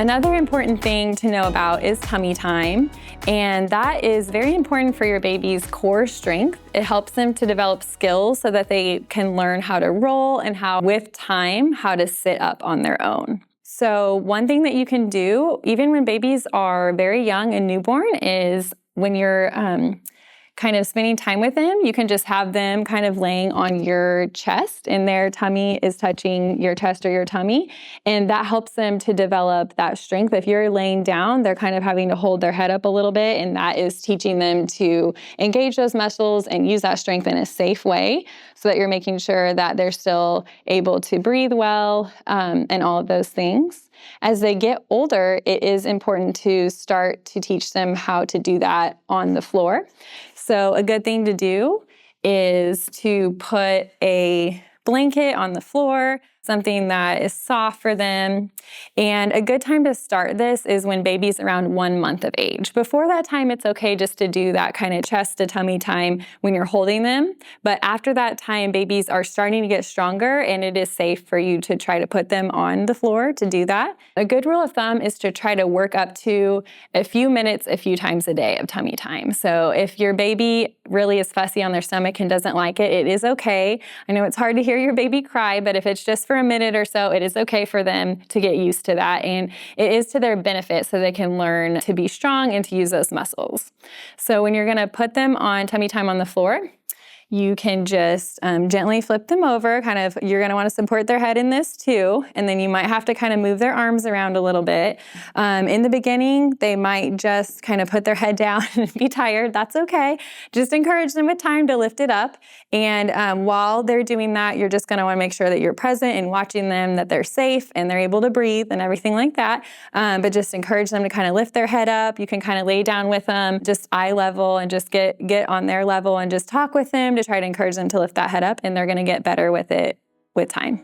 Another important thing to know about is tummy time, and that is very important for your baby's core strength. It helps them to develop skills so that they can learn how to roll and with time, how to sit up on their own. So one thing that you can do, even when babies are very young and newborn, is when you're kind of spending time with them, you can just have them kind of laying on your chest and their tummy is touching your chest or your tummy. And that helps them to develop that strength. If you're laying down, they're kind of having to hold their head up a little bit, and that is teaching them to engage those muscles and use that strength in a safe way so that you're making sure that they're still able to breathe well and all of those things. As they get older, it is important to start to teach them how to do that on the floor. So a good thing to do is to put a blanket on the floor, something that is soft for them. And a good time to start this is when baby's around 1 month of age. Before that time, it's okay just to do that kind of chest to tummy time when you're holding them. But after that time, babies are starting to get stronger, and it is safe for you to try to put them on the floor to do that. A good rule of thumb is to try to work up to a few minutes, a few times a day of tummy time. So if your baby really is fussy on their stomach and doesn't like it, it is okay. I know it's hard to hear your baby cry, but if it's just for a minute or so, it is okay for them to get used to that. And it is to their benefit so they can learn to be strong and to use those muscles. So when you're gonna put them on tummy time on the floor, you can just gently flip them over, you're gonna wanna support their head in this too, and then you might have to kind of move their arms around a little bit. In the beginning, they might just kind of put their head down and be tired, that's okay. Just encourage them with time to lift it up. And while they're doing that, you're just gonna wanna make sure that you're present and watching them, that they're safe and they're able to breathe and everything like that. But just encourage them to kind of lift their head up. You can kind of lay down with them, just eye level, and just get on their level and just talk with them to try to encourage them to lift that head up, and they're gonna get better with it with time.